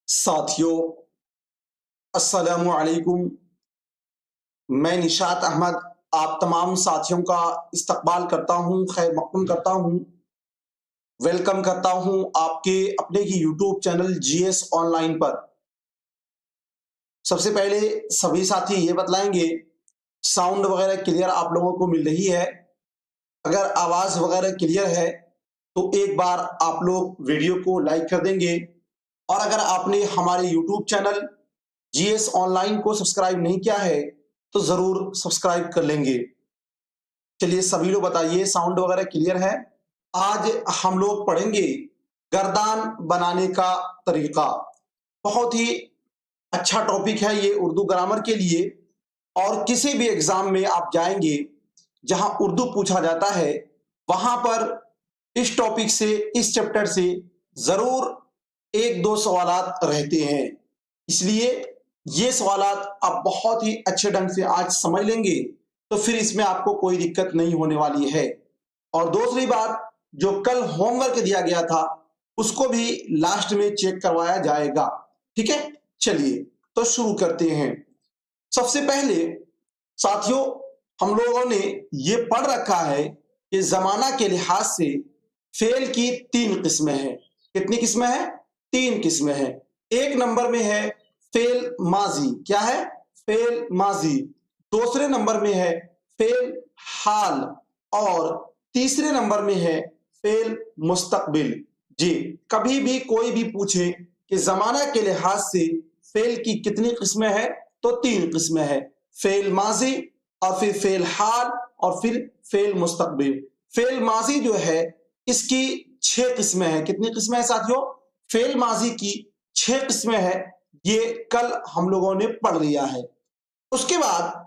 साथियों, अस्सलामु अलैकुम। मैं निशात अहमद आप तमाम साथियों का इस्तकबाल करता हूँ, खैर मक़बूल करता हूँ, वेलकम करता हूँ आपके अपने ही यूट्यूब चैनल जीएस ऑनलाइन पर। सबसे पहले सभी साथी ये बतलाएंगे साउंड वगैरह क्लियर आप लोगों को मिल रही है? अगर आवाज़ वगैरह क्लियर है तो एक बार आप लोग वीडियो को लाइक कर देंगे, और अगर आपने हमारे यूट्यूब चैनल जीएस ऑनलाइन को सब्सक्राइब नहीं किया है तो ज़रूर सब्सक्राइब कर लेंगे। चलिए सभी लोग बताइए साउंड वगैरह क्लियर है? आज हम लोग पढ़ेंगे गर्दान बनाने का तरीका। बहुत ही अच्छा टॉपिक है ये उर्दू ग्रामर के लिए, और किसी भी एग्जाम में आप जाएंगे जहां उर्दू पूछा जाता है वहां पर इस टॉपिक से, इस चैप्टर से जरूर एक दो सवालात रहते हैं। इसलिए ये सवालात आप बहुत ही अच्छे ढंग से आज समझ लेंगे तो फिर इसमें आपको कोई दिक्कत नहीं होने वाली है। और दूसरी बात, जो कल होमवर्क दिया गया था उसको भी लास्ट में चेक करवाया जाएगा। ठीक है, चलिए तो शुरू करते हैं। सबसे पहले साथियों, हम लोगों ने ये पढ़ रखा है कि जमाना के लिहाज से फेल की 3 किस्में हैं। कितनी किस्में हैं? 3 किस्में हैं। एक नंबर में है फेल माजी। क्या है? फेल माजी। दूसरे नंबर में है फेल हाल, और तीसरे नंबर में है फेल मुस्तकबिल। जी, कभी भी कोई भी पूछे कि जमाना के लिहाज से फेल की कितनी किस्में हैं तो 3 किस्में हैं, फेल माजी और फिर फेल हाल और फिर फेल मुस्तकबिल। फेल माजी जो है इसकी 6 किस्में हैं। कितनी किस्में हैं साथियों? फेल माजी की 6 किस्में हैं। ये कल हम लोगों ने पढ़ लिया है। उसके बाद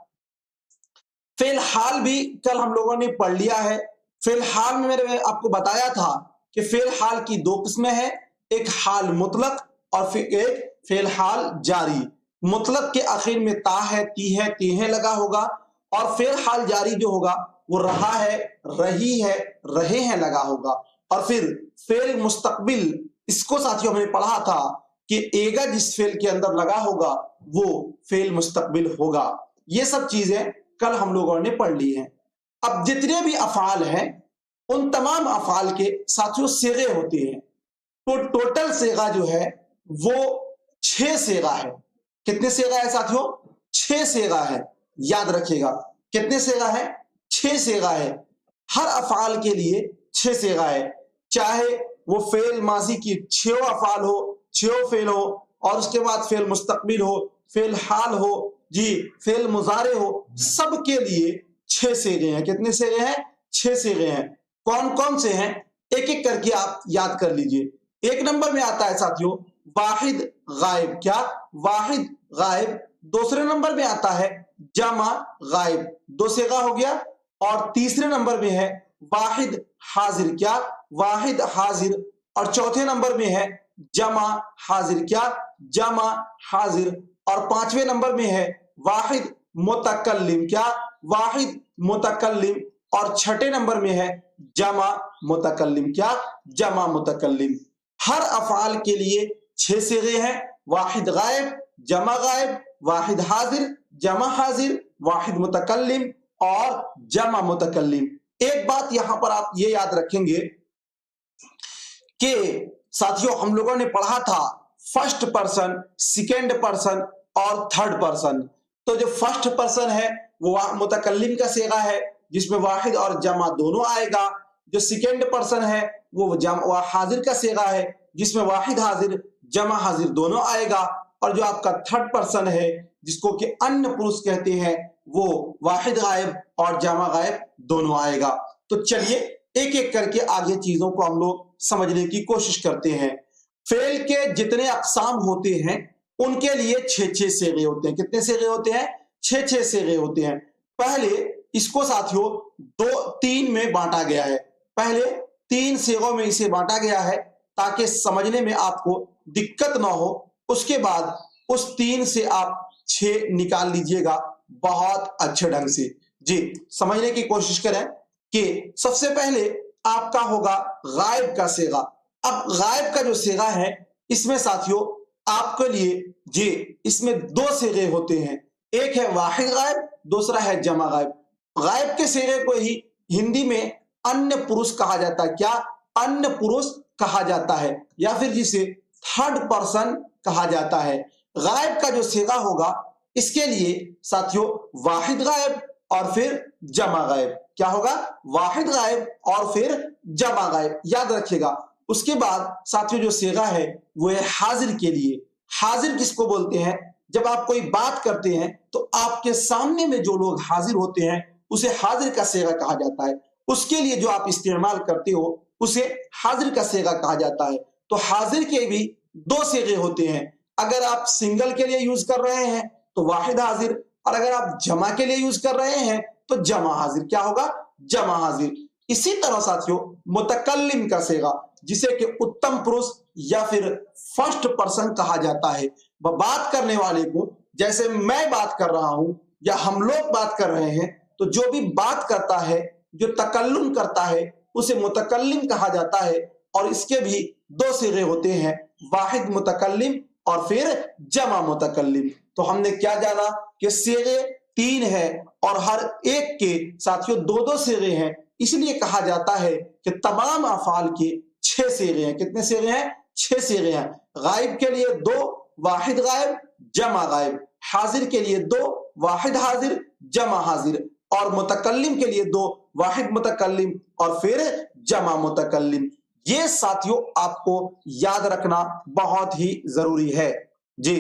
फेल हाल भी कल हम लोगों ने पढ़ लिया है। फेल हाल में मैंने आपको बताया था कि फेल हाल की 2 किस्में हैं, एक हाल मुतलक और फिर एक फेल हाल जारी। मुतलक के आखिर में ता है, ती है, ती है लगा होगा, और फेल हाल जारी जो होगा वो रहा है, रही है, रहे हैं लगा होगा। और फिर फेल मुस्तकबिल, इसको साथियों हमने पढ़ा था कि एगा जिस फेल के अंदर लगा होगा वो फेल मुस्तकबिल होगा। ये सब चीजें कल हम लोगों ने पढ़ ली हैं। अब जितने भी अफाल हैं उन तमाम अफाल के साथियों सेगे होते हैं। तो टोटल सेगा जो है वो 6 सेगा है। कितने सेगा है साथियों? 6 सेगा है। याद रखिएगा, कितने सेगा है? 6 सेगा है। हर अफाल के लिए 6 सेगा है, चाहे वो फेल माजी की 6 अफाल हो, 6 फेल हो, और उसके बाद फेल मुस्तकबिल हो, फेल हाल हो, जी फेल मुजारे हो, सबके लिए 6 सेगे हैं। कितने सेगे हैं? 6 सेगे हैं। कौन कौन से हैं एक एक करके आप याद कर लीजिए। एक नंबर में आता है साथियों वाहिद गायब। क्या? वाहिद गायब। दूसरे नंबर में आता है जमा गायब, 2 सेगा हो गया। और तीसरे नंबर में है वाहिद हाजिर। क्या? वाहिद हाजिर। और चौथे नंबर में है जमा हाजिर। क्या? जमा हाजिर। और 5वें नंबर में है वाहिद मुतकल्लिम। क्या? वाहिद मुतकल्लिम। और 6ठे नंबर में है जमा मुतकल्लिम। क्या? जमा मुतकल्लिम। हर अफाल के लिए 6 सेगे हैं, वाहिद गायब, जमा गायब, वाहिद हाजिर, जमा हाजिर, वाहिद मुतकल्लिम और जमा मुतकल्लिम। एक बात यहां पर आप ये याद रखेंगे कि साथियों हम लोगों ने पढ़ा था फर्स्ट पर्सन, सेकेंड पर्सन और थर्ड पर्सन। तो जो फर्स्ट पर्सन है वो मुतकल्लिम का सेगा है जिसमें वाहिद और जमा दोनों आएगा। जो सेकेंड पर्सन है वो हाजिर का सेगा है जिसमें वाहिद हाजिर, जमा हाजिर दोनों आएगा। और जो आपका थर्ड पर्सन है जिसको कि अन्य पुरुष कहते हैं वो वाहिद गायब और जमा गायब दोनों आएगा। तो चलिए एक एक करके आगे चीजों को हम लोग समझने की कोशिश करते हैं। फेल के जितने अकसाम होते हैं उनके लिए 6-6 सेगे होते हैं। कितने सेगे होते हैं? 6-6 सेगे होते हैं। पहले इसको साथियों 2-3 में बांटा गया है। पहले 3 सेगों में इसे बांटा गया है ताकि समझने में आपको दिक्कत ना हो। उसके बाद उस 3 से आप 6 निकाल लीजिएगा बहुत अच्छे ढंग से। जी समझने की कोशिश करें कि सबसे पहले आपका होगा गायब का सेगा। अब गायब का जो सेगा है इसमें साथियों आपके लिए जी इसमें दो सीगे होते हैं, एक है वाहिद गायब, दूसरा है जमा गायब। गायब के सीगे को ही हिंदी में अन्य पुरुष कहा जाता है। क्या? अन्य पुरुष कहा जाता है, या फिर जिसे थर्ड पर्सन कहा जाता है। गायब का जो सीगा होगा इसके लिए साथियों वाहिद गायब और फिर जमा गायब। क्या होगा? वाहिद गायब और फिर जमा गायब, याद रखिएगा। उसके बाद साथियों जो सीगा है वो है हाजिर के लिए। हाजिर किसको बोलते हैं? जब आप कोई बात करते हैं तो आपके सामने में जो लोग हाजिर होते हैं उसे हाजिर का सीगा कहा जाता है। उसके लिए जो आप इस्तेमाल करते हो उसे हाजिर का सीगा कहा जाता है। तो हाजिर के भी दो सीगे होते हैं। अगर आप सिंगल के लिए यूज कर रहे हैं तो वाहिद हाजिर, और अगर आप जमा के लिए यूज कर रहे हैं तो जमा हाजिर। क्या होगा? जमा हाजिर। इसी तरह साथियों मुतकल्लिम का सीगा, जिसे कि उत्तम पुरुष या फिर फर्स्ट पर्सन कहा जाता है। वह बात करने वाले को, जैसे मैं बात कर रहा हूं या हम लोग बात कर रहे हैं, तो जो भी बात करता है, जो तकल्लुम करता है, उसे मुतकल्लिम कहा जाता है। और इसके भी दो सीगे होते हैं, वाहिद मुतकल्लिम और फिर जमा मुतकल्लिम। तो हमने क्या जाना कि सीगे तीन है और हर एक के साथियों दो दो सीगे हैं। इसलिए कहा जाता है कि तमाम अफाल के 6 सीगे हैं। कितने सीगे हैं? 6 सीगे हैं। गायब के लिए 2, वाहिद गायब, जमा गायब। हाजिर के लिए 2, वाहिद हाजिर, जमा हाजिर। और मुतकल्लिम के लिए 2, वाहिद मुतकल्लिम और फिर जमा मुतकल्लिम। ये साथियों आपको याद रखना बहुत ही जरूरी है जी।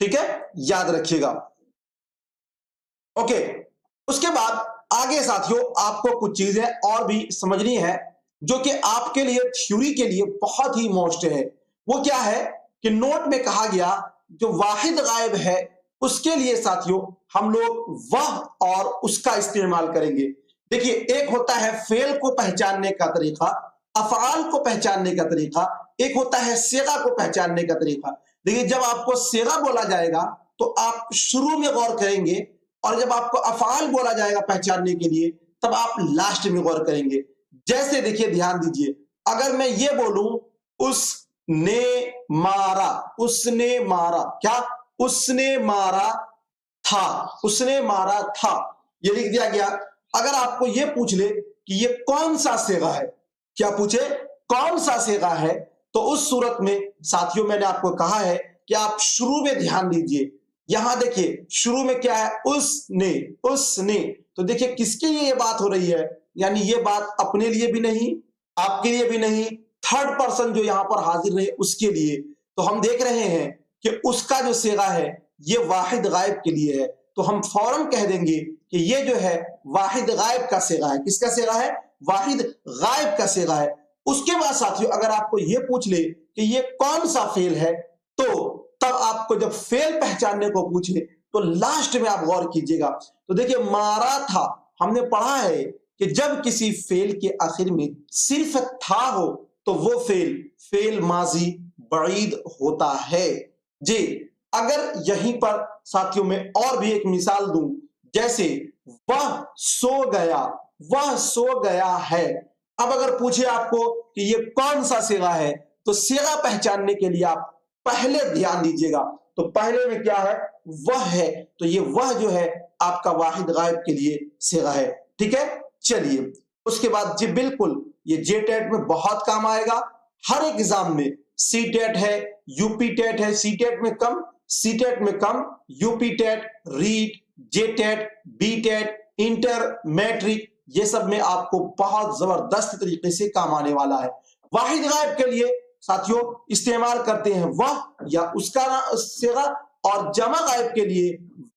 ठीक है, याद रखिएगा। ओके, उसके बाद आगे साथियों आपको कुछ चीजें और भी समझनी है जो कि आपके लिए थ्योरी के लिए बहुत ही मोस्ट है। वो क्या है कि नोट में कहा गया जो वाहिद गायब है उसके लिए साथियों हम लोग वह और उसका इस्तेमाल करेंगे। देखिए, एक होता है फेल को पहचानने का तरीका, अफआल को पहचानने का तरीका, एक होता है सीगा को पहचानने का तरीका। देखिए, जब आपको सीगा बोला जाएगा तो आप शुरू में गौर करेंगे, और जब आपको अफआल बोला जाएगा पहचानने के लिए तब आप लास्ट में गौर करेंगे। जैसे देखिए, ध्यान दीजिए, अगर मैं ये बोलूं उसने मारा, उसने मारा, क्या? उसने मारा था, उसने मारा था, ये लिख दिया गया। अगर आपको ये पूछ ले कि ये कौन सा सीगा है, क्या पूछे? कौन सा सीगा है, तो उस सूरत में साथियों मैंने आपको कहा है कि आप शुरू में ध्यान दीजिए। यहां देखिए शुरू में क्या है? उसने, उसने। तो देखिए किसके लिए ये बात हो रही है? यानी ये बात अपने लिए भी नहीं, आपके लिए भी नहीं, थर्ड पर्सन जो यहां पर हाजिर रहे उसके लिए। तो हम देख रहे हैं कि उसका जो सीगा है ये वाहिद गायब के लिए है। तो हम फौरन कह देंगे कि ये जो है वाहिद गायब का सीगा है। किसका सीगा है? वाहिद गायब का सीगा है। उसके बाद साथियों अगर आपको ये पूछ ले कि ये कौन सा फेल है, तो तब आपको जब फेल पहचानने को पूछे तो लास्ट में आप गौर कीजिएगा। तो देखिए, मारा था, हमने पढ़ा है कि जब किसी फेल के आखिर में सिर्फ था हो तो वो फेल माजी बईद होता है जी। अगर यहीं पर साथियों में और भी एक मिसाल दूं, जैसे वह सो गया, वह सो गया है। अब अगर पूछे आपको कि ये कौन सा सीगा है, तो सीगा पहचानने के लिए आप पहले ध्यान दीजिएगा। तो पहले में क्या है? वह है। तो ये वह जो है आपका वाहिद गायब के लिए सीगा है। ठीक है, चलिए उसके बाद जी बिल्कुल ये जे टेट में बहुत काम आएगा। हर एक एग्जाम में सी टेट है, यूपी टेट है, सी टेट में कम, सी टेट में कम, UP TET, REET, J TET, B TET, inter, matric, ये सब में आपको बहुत जबरदस्त तरीके से काम आने वाला है। वाहिद गायब के लिए साथियों इस्तेमाल करते हैं वह या उसका सीगा, और जमा गायब के लिए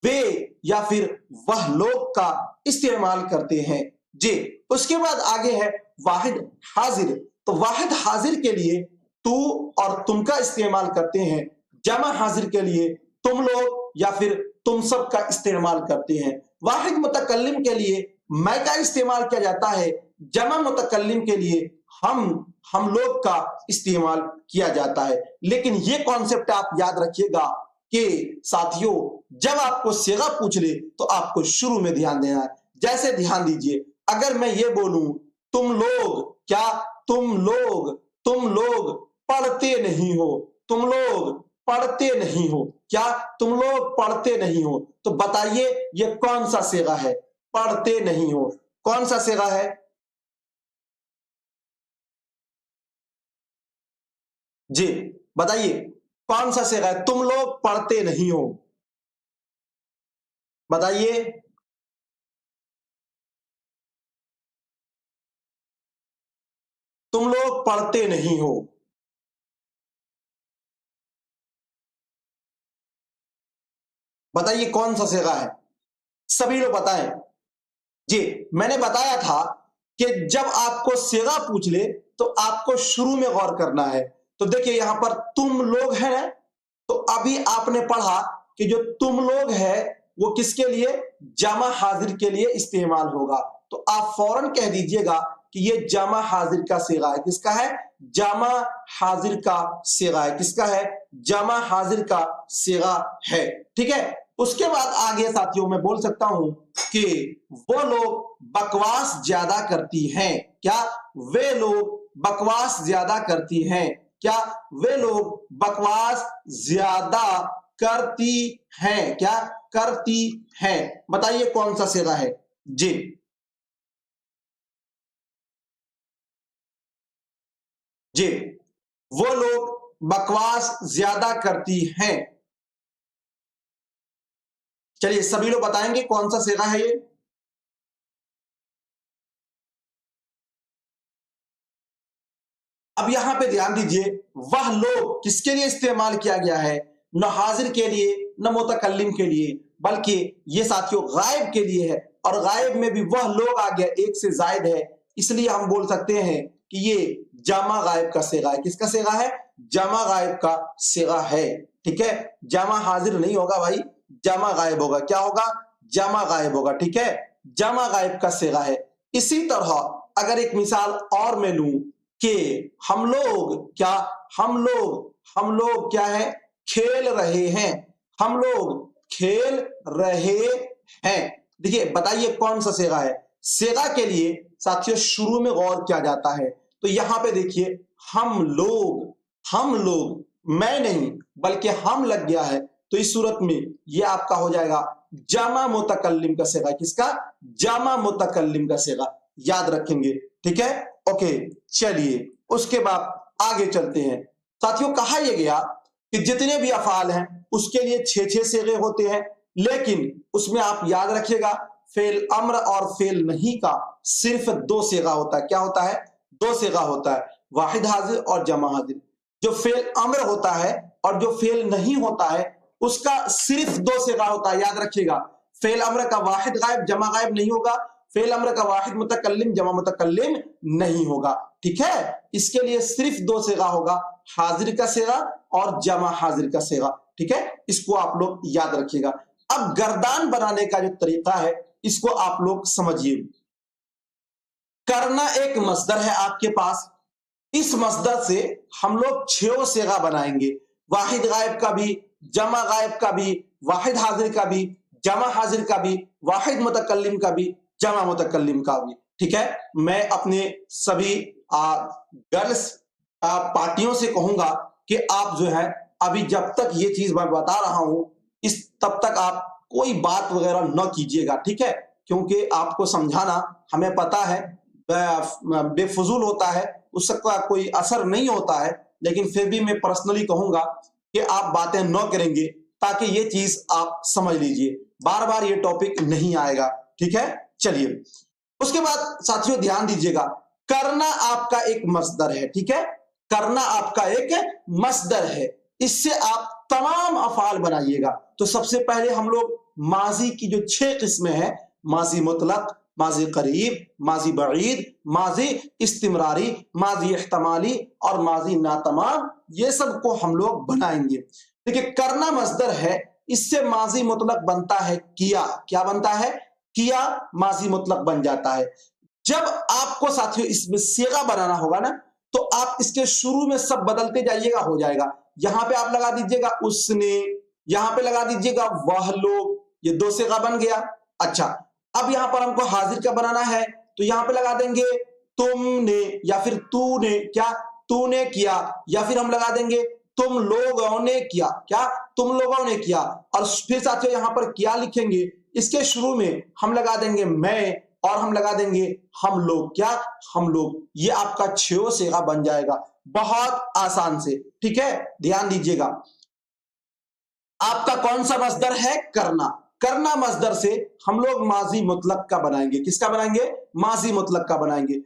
वे या फिर वह लोग का इस्तेमाल करते हैं जी। उसके बाद आगे है वाहिद हाजिर। तो वाहिद हाजिर के लिए तू और तुम का इस्तेमाल करते हैं, जमा हाजिर के लिए तुम लोग या फिर तुम सब का इस्तेमाल करते हैं। वाहिद मुतकल्लिम के लिए मैं का इस्तेमाल किया जाता है, जमा मुतकल्लिम के लिए हम लोग का इस्तेमाल किया जाता है। लेकिन ये कॉन्सेप्ट आप याद रखिएगा कि साथियों जब आपको सीगा पूछ ले तो आपको शुरू में ध्यान देना है। जैसे ध्यान दीजिए, अगर मैं ये बोलूं तुम लोग, क्या तुम लोग पढ़ते नहीं हो, तुम लोग पढ़ते नहीं हो। क्या? तुम लोग पढ़ते नहीं हो। तो बताइए ये कौन सा सेगा है? पढ़ते नहीं हो कौन सा सेगा है? जी बताइए कौन सा सेगा है? तुम लोग पढ़ते नहीं हो, बताइए। तुम लोग पढ़ते नहीं हो, बताइए कौन सा सेगा है? सभी लोग बताएं। जी मैंने बताया था कि जब आपको सेगा पूछ ले तो आपको शुरू में गौर करना है। तो देखिए यहां पर तुम लोग है ना, तो अभी आपने पढ़ा कि जो तुम लोग है वो किसके लिए? जमा हाजिर के लिए इस्तेमाल होगा। तो आप फौरन कह दीजिएगा कि ये जमा हाजिर का सेगा है। किसका है? जमा हाजिर का सेगा है। किसका है? जमा हाजिर का सेगा है। ठीक है। उसके बाद आगे साथियों मैं बोल सकता हूं कि वो लोग बकवास ज्यादा करती हैं। क्या? वे लोग बकवास ज्यादा करती हैं। क्या? वे लोग बकवास ज्यादा करती हैं। क्या? करती हैं। बताइए कौन सा सेगा है? जी जी वो लोग बकवास ज्यादा करती हैं। चलिए सभी लोग बताएंगे कौन सा सेगा है ये? अब यहां पे ध्यान दीजिए, वह लोग किसके लिए इस्तेमाल किया गया है? न हाजिर के लिए न मुतकल्लिम के लिए, बल्कि ये साथियों गायब के लिए है। और गायब में भी वह लोग आ गया, एक से जायद है, इसलिए हम बोल सकते हैं कि ये जामा गायब का सेगा है। किसका सेगा है? जामा गायब का सेगा है। ठीक है। जामा हाजिर नहीं होगा भाई, जामा गायब होगा। क्या होगा? जामा गायब होगा। ठीक है। जामा गायब का सेगा है। इसी तरह अगर एक मिसाल और मैं लूं कि हम लोग क्या? हम लोग क्या है? खेल रहे हैं। हम लोग खेल रहे हैं। देखिए बताइए कौन सा सेगा है? सेगा के लिए साथियों शुरू में गौर किया जाता है। तो यहां पे देखिए हम लोग मैं नहीं बल्कि हम लग गया है, तो इस सूरत में ये आपका हो जाएगा जामा मुतकल्लिम का सेगा। किसका? जामा मुतकल्लिम का सेगा। याद रखेंगे। ठीक है। ओके चलिए उसके बाद आगे चलते हैं। साथियों कहा यह गया कि जितने भी अफाल हैं उसके लिए 6 सेगे होते हैं, लेकिन उसमें आप याद रखिएगा फेल अम्र और फेल नहीं का सिर्फ 2 सेगा होता है। क्या होता है? 2 सेगा होता है, वाहिद हाजिर और जमा हाजिर। जो फेल अम्र होता है और जो फेल नहीं होता है उसका सिर्फ 2 सेगा होता है। याद रखिएगा, फेल अम्र का वाहिद गायब जमा गायब नहीं होगा, फेल अम्र का वाहिद मुतकल्लिम जमा मुतकल्लिम नहीं होगा। ठीक है। इसके लिए सिर्फ 2 सेगा होगा, हाजिर का सेगा और जमा हाजिर का सेगा। ठीक है। इसको आप लोग याद रखिएगा। अब गर्दान बनाने का जो तरीका है इसको आप लोग समझिए। करना एक मसदर है आपके पास, इस मसदर से हम लोग 6 सेगा बनाएंगे, वाहिद गायब का भी, जमा गायब का भी, वाहिद हाजिर का भी, जमा हाजिर का भी, वाहिद मुतकल्लिम का भी, जमा मुतकल्लिम का भी। ठीक है। मैं अपने सभी गर्ल्स पार्टियों से कहूंगा कि आप जो है अभी जब तक ये चीज मैं बता रहा हूं इस तब तक आप कोई बात वगैरह न कीजिएगा। ठीक है। क्योंकि आपको समझाना हमें पता है बेफजूल होता है, उसका कोई असर नहीं होता है, लेकिन फिर भी मैं पर्सनली कहूंगा कि आप बातें न करेंगे ताकि ये चीज आप समझ लीजिए, बार बार ये टॉपिक नहीं आएगा। ठीक है। चलिए उसके बाद साथियों ध्यान दीजिएगा, करना आपका एक मसदर है। ठीक है। करना आपका एक मसदर है, इससे आप तमाम अफाल बनाइएगा। तो सबसे पहले हम लोग माजी की जो 6 किस्में हैं, माजी मुतलक, माजी करीब, माजी बईद, माजी इस्तिमरारी, माजी इहतमाली और माजी नातमाम, ये सब को हम लोग बनाएंगे। देखिए करना मसदर है, इससे माजी मुतलक बनता है किया। क्या बनता है? किया माजी मुतलक बन जाता है। जब आपको साथियों इसमें सेगा बनाना होगा ना, तो आप इसके शुरू में सब बदलते जाइएगा, हो जाएगा। यहां पे आप लगा दीजिएगा उसने, यहां पे लगा दीजिएगा वह लोग, ये 2 सेगा बन गया। अच्छा अब यहां पर हमको हाजिर का बनाना है, तो यहां पे लगा देंगे तुमने या फिर तूने, क्या तूने किया, या फिर हम लगा देंगे तुम लोगों ने किया, क्या तुम लोगों ने किया। और फिर साथियों यहां पर क्या लिखेंगे, इसके शुरू में हम लगा देंगे मैं और हम लगा देंगे हम लोग, क्या हम लोग। ये आपका छेओ सेगा बन जाएगा बहुत आसान से, ठीक है। ध्यान दीजिएगा, आपका कौन सा मस्दर है, करना। करना मस्दर से हम लोग माजी मुतलक का बनाएंगे, किसका बनाएंगे, माजी मुतलक का बनाएंगे।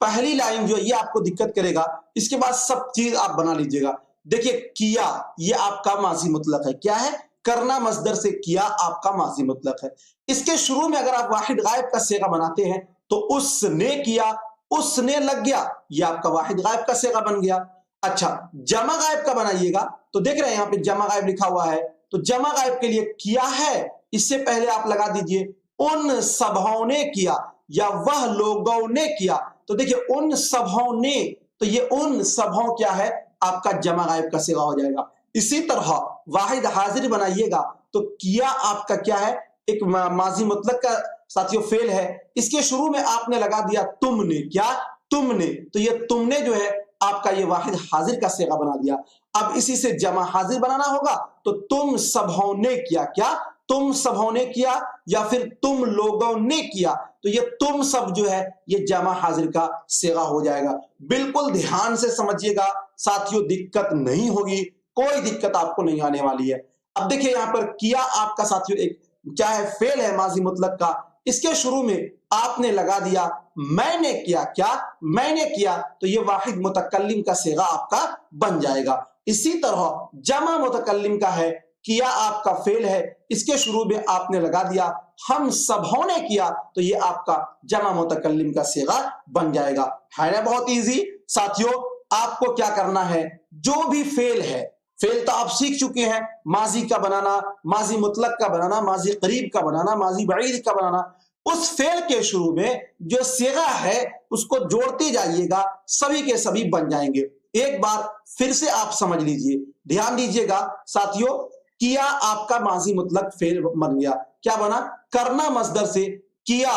पहली लाइन जो ये आपको दिक्कत करेगा, इसके बाद सब चीज आप बना लीजिएगा। देखिए किया, ये आपका माजी मुतलक है, क्या है, करना मस्दर से किया आपका माजी मुतलक है। इसके शुरू में अगर आप वाहिद गायब का सेगा बनाते हैं तो उसने किया, उसने लग गया, ये आपका वाहिद गायब का सेगा बन गया। अच्छा, जमा गायब का बनाइएगा तो देख रहे हैं यहाँ पे जमा गायब लिखा हुआ है, तो जमा गायब के लिए किया है, इससे पहले आप लगा दीजिए उन सबों ने किया या वह लोगों ने किया। तो देखिए उन सबों ने, तो ये उन सबों क्या है, आपका जमा गायब का सेगा हो जाएगा। इसी तरह वाहिद हाजिर बनाइएगा तो किया आपका क्या है, एक माजी मुतलक का साथियों फेल है, इसके शुरू में आपने लगा दिया तुमने, क्या तुमने, तो ये तुमने जो है आपका ये वाहिद हाजिर का सेगा बना दिया। अब इसी से जमा हाजिर बनाना होगा तो तुम सबों ने किया, क्या तुम सबों ने किया या फिर तुम लोगों ने किया, तो ये तुम सब जो है ये जमा हाजिर का सेगा हो जाएगा। बिल्कुल ध्यान से समझिएगा साथियों, दिक्कत नहीं होगी, कोई दिक्कत आपको नहीं आने वाली है। अब देखिए यहाँ पर किया आपका साथियों एक क्या है, फेल है माजी मुतलक का, इसके शुरू में आपने लगा दिया मैंने किया, क्या मैंने किया, तो ये वाहिद मुतकल्लिम का सेगा आपका बन जाएगा। इसी तरह जमा मुतकल्लिम का है, किया आपका फेल है, इसके शुरू में आपने लगा दिया हम सबों ने किया, तो ये आपका जमा मुतकल्लिम का सेगा बन जाएगा। है ना बहुत इजी साथियों। आपको क्या करना है, जो भी फेल है, फेल तो आप सीख चुके हैं, माजी का बनाना, माजी मुतलक का बनाना, माजी करीब का बनाना, माजी बईद का बनाना, उस फेल के शुरू में जो सेगा है उसको जोड़ते जाइएगा, सभी के सभी बन जाएंगे। एक बार फिर से आप समझ लीजिए, ध्यान दीजिएगा साथियों, किया आपका माजी मुतलक फेल बन गया, क्या बना, करना मस्दर से किया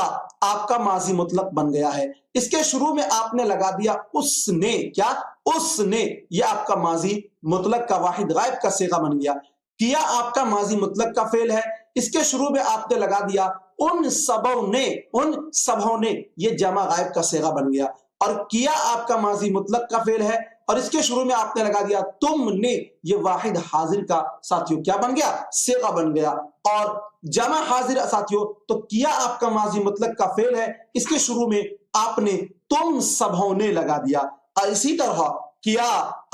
आपका माजी मुतलक बन गया है, इसके शुरू में आपने लगा दिया उसने, क्या उसने, ये आपका माजी मुतलक का वाहिद गायब का सेगा बन गया। किया आपका माजी मुतलक का फेल है, इसके शुरू में आपने लगा दिया उन सबों ने, ये जमा गायब का सेगा बन गया। और किया आपका माजी मुतलक का फेल है और इसके शुरू में आपने लगा दिया तुमने, ये वाहिद हाजिर का साथियों क्या बन गया, सेगा बन गया। और जमा हाजिर साथियों, तो किया आपका माजी मुतलक का फेल है, इसके शुरू में आपने तुम सबों ने लगा दिया। और इसी तरह किया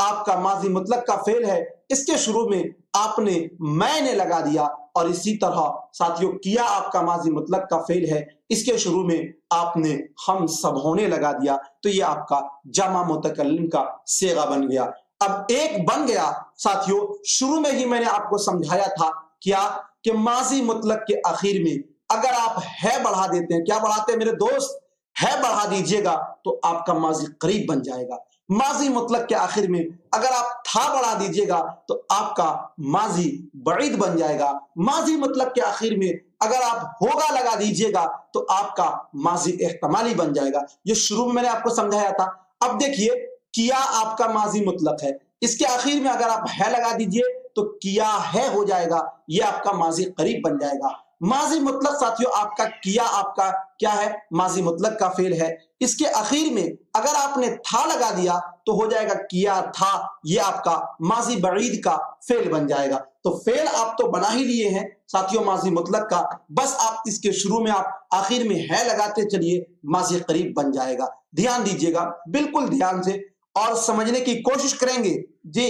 आपका माजी मुतलक का फेल है, इसके शुरू में आपने मैंने लगा दिया। और इसी तरह साथियों किया आपका माजी मुतलक का फेल है, इसके शुरू में आपने हम सबों ने लगा दिया, तो ये आपका जमा मुतकल्लिम का सेगा बन गया। अब एक बन गया साथियों, शुरू में ही मैंने आपको समझाया था क्या, कि माजी मुतलक के आखिर में अगर आप है बढ़ा देते हैं, क्या बढ़ाते हैं मेरे दोस्त, है बढ़ा दीजिएगा तो आपका माजी करीब बन जाएगा। माजी मुतलक के आखिर में अगर आप था बढ़ा दीजिएगा तो आपका माजी बईद बन जाएगा। माजी मुतलक के आखिर में अगर आप होगा लगा दीजिएगा तो आपका माजी एहतमाली बन जाएगा। ये शुरू में मैंने आपको समझाया था। अब देखिए किया आपका माजी मुतलक है, इसके आखिर में अगर आप है लगा दीजिए तो किया है हो जाएगा, ये आपका माजी करीब बन जाएगा। माजी मुतलक साथियों आपका किया आपका क्या है, माजी मुतलक का फेल है, इसके आखिर में अगर आपने था लगा दिया तो हो जाएगा किया था, ये आपका माजी बईद का फेल बन जाएगा। तो फेल आप तो बना ही लिए हैं साथियों माजी मुतलक का, बस आप इसके शुरू में आप आखिर में है लगाते चलिए, माजी करीब बन जाएगा। ध्यान दीजिएगा बिल्कुल ध्यान से और समझने की कोशिश करेंगे जी।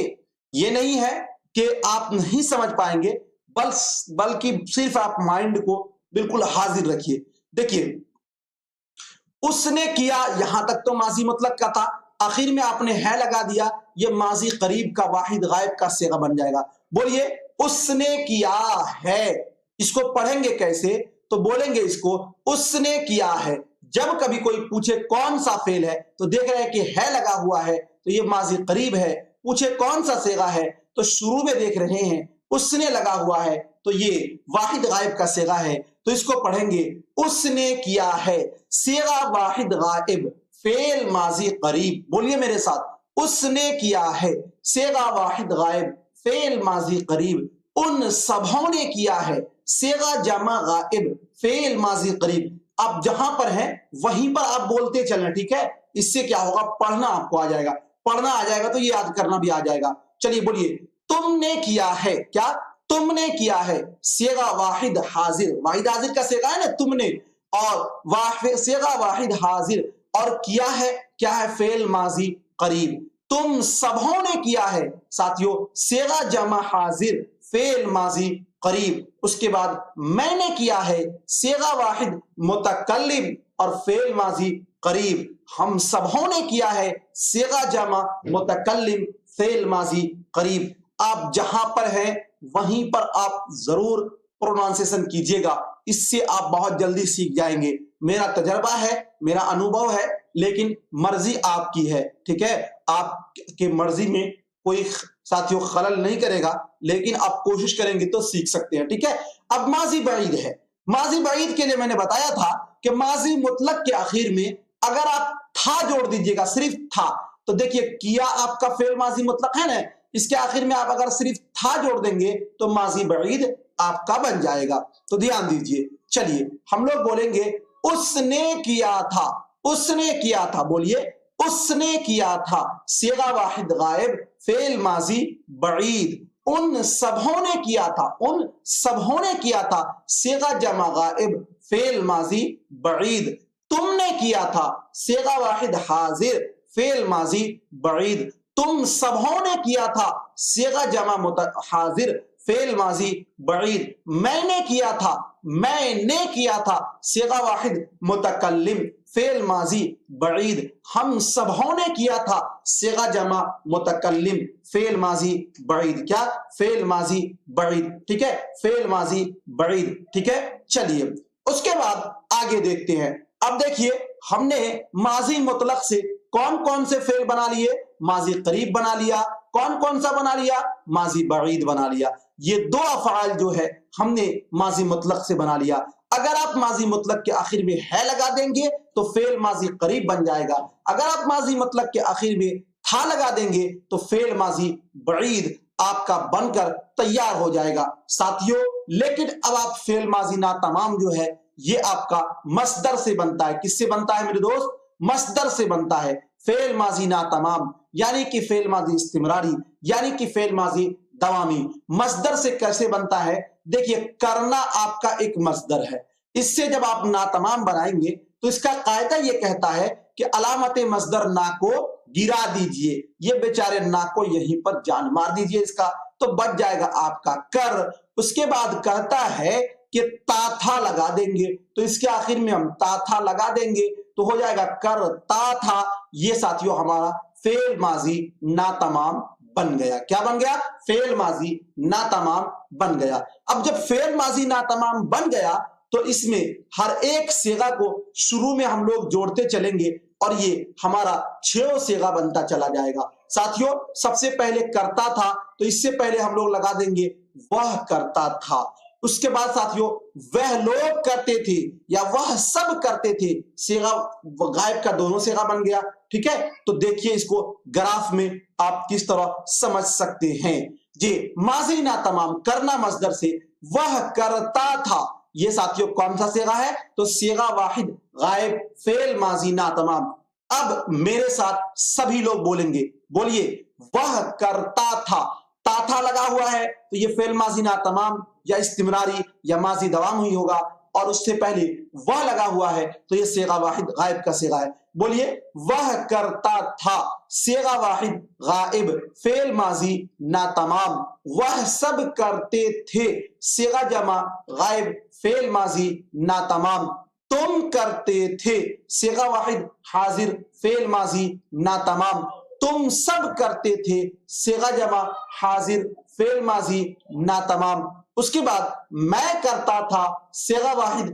ये नहीं है कि आप नहीं समझ पाएंगे, बल्कि सिर्फ आप माइंड को बिल्कुल हाजिर रखिए। देखिए उसने किया, यहां तक तो माजी मुतलक का था, आखिर में आपने है लगा दिया, ये माजी करीब का वाहिद गायब का सेगा बन जाएगा। बोलिए उसने किया है, इसको पढ़ेंगे कैसे, तो बोलेंगे इसको उसने किया है। जब कभी कोई पूछे कौन सा फेल है तो देख रहे हैं कि है लगा हुआ है तो ये माजी करीब है, पूछे कौन सा सेगा है तो शुरू में देख रहे हैं उसने लगा हुआ है तो ये वाहिद गायब का सेगा है। تو اس کو پڑھیں گے اس نے کیا ہے صیغہ واحد غائب فعل ماضی قریب. بولیے میرے ساتھ, اس نے کیا ہے صیغہ واحد غائب فعل ماضی قریب. ان سبھوں نے کیا ہے صیغہ جمع غائب فعل ماضی قریب. آپ جہاں پر ہیں وہیں پر آپ بولتے چلیں, ٹھیک ہے؟ اس سے کیا ہوگا, پڑھنا آپ کو آ جائے گا, پڑھنا آ جائے گا تو یہ یاد کرنا بھی آ جائے گا. چلیے بولیے, تم نے کیا ہے, کیا تم نے کیا ہے صیغہ واحد حاضر, واحد حاضر کا صیغہ ہے نا تم نے, اور صیغہ واحد حاضر اور کیا ہے فعل ماضی قریب. تم سبھوں نے کیا ہے ساتھیوں صیغہ جمع حاضر فعل ماضی قریب. اس کے بعد میں نے کیا ہے صیغہ واحد متکلم اور فعل ماضی قریب. ہم سبھوں نے کیا ہے صیغہ جمع متکلم فعل ماضی قریب. آپ جہاں پر ہیں وہیں پر آپ ضرور پرونانسیشن کیجئے گا, اس سے آپ بہت جلدی سیکھ جائیں گے. میرا تجربہ ہے, میرا انوبھو ہے, لیکن مرضی آپ کی ہے, ٹھیک ہے؟ آپ کے مرضی میں کوئی ساتھیوں خلل نہیں کرے گا, لیکن آپ کوشش کریں گے تو سیکھ سکتے ہیں, ٹھیک ہے؟ اب ماضی بعید ہے. ماضی بعید کے لیے میں نے بتایا تھا کہ ماضی مطلق کے آخر میں اگر آپ تھا جوڑ دیجئے گا, صرف تھا, تو دیکھیے کیا آپ کا فعل ماضی مطلق ہے نا, اس کے آخر میں آپ اگر صرف تھا جوڑ دیں گے تو ماضی بعید آپ کا بن جائے گا. تو دھیان دیجئے, چلیے ہم لوگ بولیں گے اس نے کیا تھا, اس نے کیا تھا. بولیے اس نے کیا تھا صیغہ واحد غائب فعل ماضی بعید. ان سبھوں نے کیا تھا, ان سبھوں نے کیا تھا صیغہ جمع غائب فعل ماضی بعید. تم نے کیا تھا صیغہ واحد حاضر فعل ماضی بعید. تم سبھوں نے کیا تھا صیغہ جمع حاضر فعل ماضی بعید. میں نے کیا تھا, میں نے کیا تھا صیغہ واحد متکلم فعل ماضی بعید. ہم سبھوں نے کیا تھا صیغہ جمع متکلم فعل ماضی بعید. کیا فعل ماضی بعید, ٹھیک ہے؟ فعل ماضی بعید, ٹھیک ہے؟ چلیے اس کے بعد آگے دیکھتے ہیں. اب دیکھیے ہم نے ماضی مطلق سے کون کون سے فعل بنا لیے, ماضی قریب بنا لیا, کون کون سا بنا لیا, ماضی بعید بنا لیا. یہ دو افعال جو ہے ہم نے ماضی مطلق سے بنا لیا. اگر آپ ماضی مطلق کے آخر میں ہے لگا دیں گے تو فعل ماضی قریب بن جائے گا. اگر آپ ماضی مطلق کے آخر میں تھا لگا دیں گے تو فعل ماضی بعید آپ کا بن کر تیار ہو جائے گا ساتھیوں. لیکن اب آپ فعل ماضی ناتمام جو ہے یہ آپ کا مصدر سے بنتا ہے. کس سے بنتا ہے میرے دوست؟ مصدر سے بنتا ہے. فعل ماضی ناتمام یعنی کہ فعل ماضی استمراری یعنی کہ فعل ماضی دوامی مصدر سے کیسے بنتا ہے؟ دیکھیے کرنا آپ کا ایک مصدر ہے, اس سے جب آپ ناتمام بنائیں گے تو اس کا قاعدہ یہ کہتا ہے کہ علامت مصدر نا کو گرا دیجئے, یہ بیچارے نا کو یہیں پر جان مار دیجئے اس کا, تو بچ جائے گا آپ کا کر. اس کے بعد کہتا ہے کہ تا تھا لگا دیں گے, تو اس کے آخر میں ہم تا تھا لگا دیں گے تو ہو جائے گا کر تا تھا. یہ ساتھیوں ہمارا فعل ماضی ناتمام بن گیا. کیا بن گیا؟ فعل ماضی ناتمام بن گیا. اب جب فعل ماضی ناتمام بن گیا تو اس میں ہر ایک صیغہ کو شروع میں ہم لوگ جوڑتے چلیں گے اور یہ ہمارا 6 صیغہ بنتا چلا جائے گا. ساتھیوں سب سے پہلے کرتا تھا تو اس سے پہلے ہم لوگ لگا دیں گے وہ کرتا تھا. اس کے بعد ساتھیوں وہ لوگ کرتے تھے یا وہ سب کرتے تھے, صیغہ غائب کا دونوں صیغہ بن گیا, ٹھیک ہے؟ تو دیکھیے اس کو گراف میں آپ کس طرح سمجھ سکتے ہیں. جی ماضی ناتمام کرنا مصدر سے وہ کرتا تھا, یہ ساتھیوں کون سا صیغہ ہے؟ تو صیغہ واحد غائب فعل ماضی ناتمام. اب میرے ساتھ سبھی لوگ بولیں گے, بولیے وہ کرتا تھا. تا تھا لگا ہوا ہے تو یہ فعل ماضی ناتمام یا استمراری یا ماضی دوام ہوئی ہوگا, اور اس سے پہلے وہ لگا ہوا ہے تو یہ صیغہ واحد غائب کا صیغہ ہے. بولیے وہ کرتا تھا صیغہ واحد غائب فعل ماضی ناتمام. وہ سب کرتے تھے صیغہ جمع غائب فعل ماضی ناتمام. تم کرتے تھے صیغہ واحد حاضر فعل ماضی ناتمام. تم سب کرتے تھے صیغہ جمع حاضر فعل ماضی ناتمام. اس کے بعد میں کرتا تھا صیغہ واحد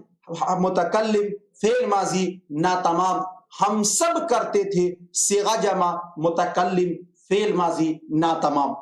متکلم فعل ماضی ناتمام. ہم سب کرتے تھے صیغہ جمع متکلم فعل ماضی ناتمام.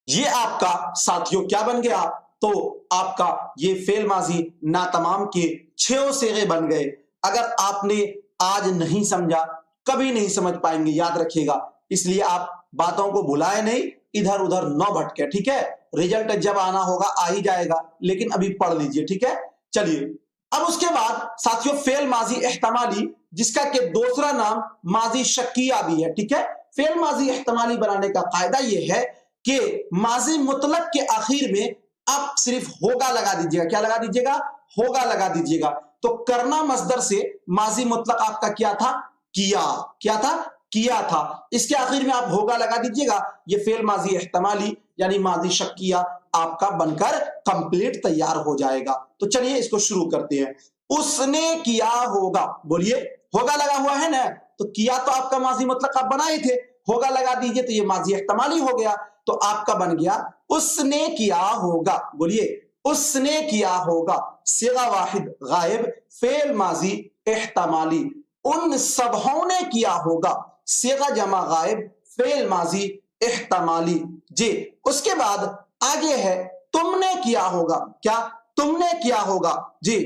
یہ آپ کا ساتھیوں کیا بن گیا؟ تو آپ کا یہ فعل ماضی ناتمام کے 6 صیغے بن گئے۔ اگر آپ نے آج نہیں سمجھا کبھی نہیں سمجھ پائیں گے، یاد رکھیے گا، اس لیے آپ باتوں کو بھلائے نہیں، ادھر ادھر نہ بھٹکے، ٹھیک ہے؟ رزلٹ جب آنا ہوگا آ ہی جائے گا، لیکن ابھی پڑھ لیجئے، ٹھیک ہے؟ چلیے اب اس کے بعد ساتھیوں فعل ماضی احتمالی، جس کا کہ دوسرا نام ماضی شکیہ بھی ہے، ٹھیک ہے؟ فعل ماضی احتمالی بنانے کا قاعدہ یہ ہے کہ ماضی مطلق کے آخر میں آپ صرف ہوگا لگا دیجیے گا۔ کیا لگا دیجیے گا؟ ہوگا لگا دیجیے گا۔ تو کرنا مصدر سے ماضی مطلق آپ کا کیا تھا؟ کیا۔ کیا تھا؟ کیا تھا۔ اس کے آخر میں آپ ہوگا لگا دیجیے گا، یہ فعل ماضی احتمالی یعنی ماضی شکیہ آپ کا بن کر کمپلیٹ تیار ہو جائے گا۔ تو چلیے اس کو شروع کرتے ہیں۔ اس نے کیا ہوگا، بولیے ہوگا لگا ہوا ہے نا، تو کیا تو آپ کا ماضی مطلق آپ بنائے تھے، ہوگا لگا دیجئے تو یہ ماضی احتمالی ہو گیا، تو آپ کا بن گیا اس نے کیا ہوگا۔ بولیے اس نے کیا ہوگا، صیغہ واحد غائب، فعل ماضی احتمالی۔ ان سبھوں نے کیا ہوگا، صیغہ جمع غائب، فعل ماضی احتمالی۔ جی اس کے بعد آگے ہے تم نے کیا ہوگا۔ کیا؟ تم نے کیا ہوگا۔ جی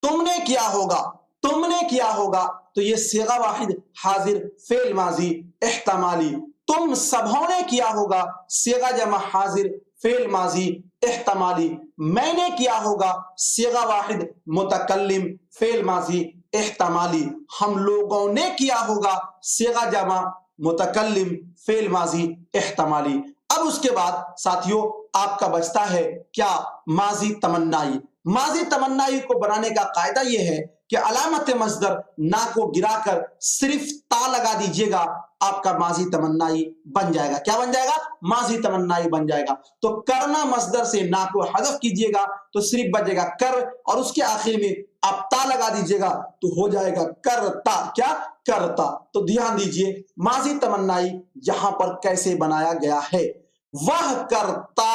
تم نے کیا ہوگا، تم نے کیا ہوگا، تو یہ صیغہ واحد حاضر، فعل ماضی احتمالی۔ تم سبھوں نے کیا ہوگا، صیغہ جمع حاضر، فعل ماضی احتمالی۔ میں نے کیا ہوگا، صیغہ واحد متکلم، فعل ماضی احتمالی۔ ہم لوگوں نے کیا ہوگا، صیغہ جمع متکلم، فعل ماضی احتمالی۔ اب اس کے بعد ساتھیوں آپ کا بچتا ہے کیا؟ ماضی تمنائی۔ ماضی تمنائی کو بنانے کا قاعدہ یہ ہے کہ علامت مصدر نا کو گرا کر صرف تا لگا دیجئے گا، آپ کا ماضی تمنائی بن جائے گا۔ کیا بن جائے گا؟ ماضی تمنائی بن جائے گا۔ تو کرنا مصدر سے نا کو حذف کیجئے گا تو صرف بچے گا کر، اور اس کے آخر میں آپ تا لگا دیجئے گا تو ہو جائے گا کرتا۔ کیا؟ کرتا۔ تو دھیان دیجئے ماضی تمنائی یہاں پر کیسے بنایا گیا ہے۔ وہ کرتا،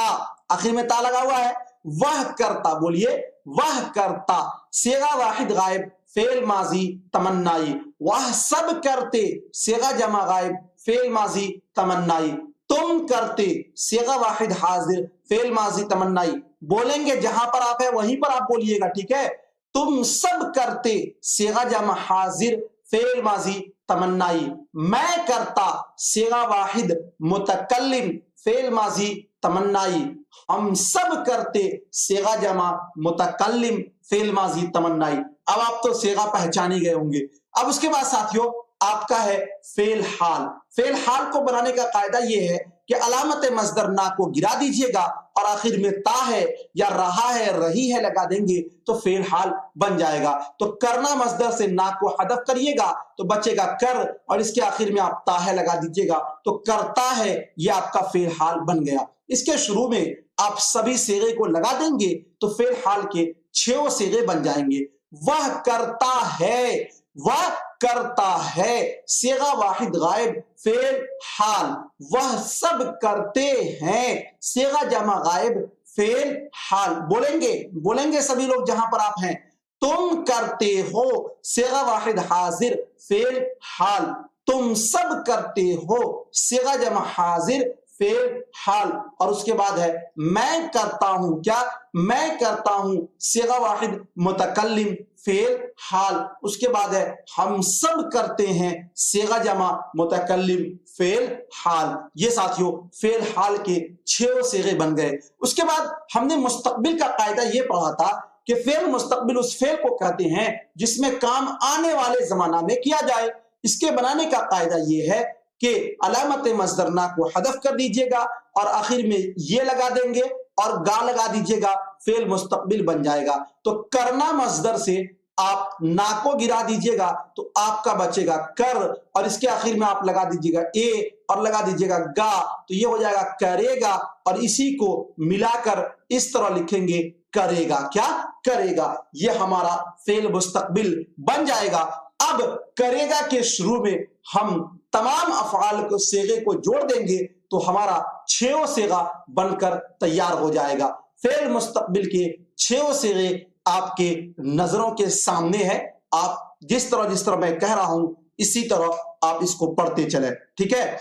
آخر میں تا لگا ہوا ہے، وہ کرتا، بولیے وہ کرتا، صیغہ واحد غائب، فعل ماضی تمنائی۔ وہ سب کرتے، صیغہ جمع غائب، فعل ماضی تمنائی۔ تم کرتے، صیغہ واحد حاضر، فعل ماضی تمنائی۔ بولیں گے جہاں پر آپ ہے وہیں پر آپ بولیے گا، ٹھیک ہے؟ تم سب کرتے، صیغہ جمع حاضر، فعل ماضی تمنائی۔ میں کرتا، صیغہ واحد متکلم، فعل ماضی تمنائی۔ ہم سب کرتے، صیغہ جمع متکلم، فعل ماضی تمنائی۔ اب آپ تو صیغہ پہچان ہی گئے ہوں گے۔ اب اس کے بعد ساتھیوں آپ کا ہے فعل حال۔ فعل حال کو بنانے کا قاعدہ یہ ہے کہ علامت مصدر نا کو گرا دیجئے گا اور آخر میں تا ہے یا رہا ہے، رہی ہے لگا دیں گے تو فعل حال بن جائے گا۔ تو کرنا مصدر سے نا کو حذف کریے گا تو بچے گا کر، اور اس کے آخر میں آپ تا ہے لگا دیجئے گا تو کرتا ہے، یہ آپ کا فعل حال بن گیا۔ اس کے شروع میں آپ سبھی صیغے کو لگا دیں گے تو فعل حال کے 6 صیغے بن جائیں گے۔ وہ کرتا ہے، وہ کرتا ہے، صیغہ واحد غائب، فعل حال۔ وہ سب کرتے ہیں، صیغہ جمع غائب، فعل حال۔ بولیں گے سبھی لوگ جہاں پر آپ ہیں۔ تم کرتے ہو، صیغہ واحد حاضر، فعل حال۔ تم سب کرتے ہو، صیغہ جمع حاضر، فعل حال۔ اور اس کے بعد ہے میں کرتا ہوں۔ کیا؟ میں کرتا ہوں، صیغہ واحد متکلم، فعل حال۔ اس کے بعد ہے ہم سب کرتے ہیں، صیغہ جمع متکلم، فعل حال۔ یہ ساتھیوں فعل حال کے 6 صیغے بن گئے۔ اس کے بعد ہم نے مستقبل کا قاعدہ یہ پڑھا تھا کہ فعل مستقبل اس فعل کو کہتے ہیں جس میں کام آنے والے زمانہ میں کیا جائے۔ اس کے بنانے کا قاعدہ یہ ہے کہ علامت مصدر نا کو حذف کر دیجئے گا اور آخر میں یہ لگا دیں گے اور گا لگا دیجئے گا، فعل مستقبل بن جائے گا۔ تو کرنا مصدر سے آپ نا کو گرا دیجئے گا تو آپ کا بچے گا کر، اور اس کے آخر میں آپ لگا دیجئے گا اے اور لگا دیجئے گا گا، تو یہ ہو جائے گا کرے گا، اور اسی کو ملا کر اس طرح لکھیں گے کرے گا۔ کیا؟ کرے گا۔ یہ ہمارا فعل مستقبل بن جائے گا۔ اب کرے گا کے شروع میں ہم تمام افعال کو صیغے کو جوڑ دیں گے تو ہمارا 6 صیغہ بن کر تیار ہو جائے گا۔ فعل مستقبل کے 6 صیغے آپ کے نظروں کے سامنے ہے۔ آپ جس طرح میں کہہ رہا ہوں اسی طرح آپ اس کو پڑھتے چلیں، ٹھیک ہے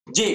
جی۔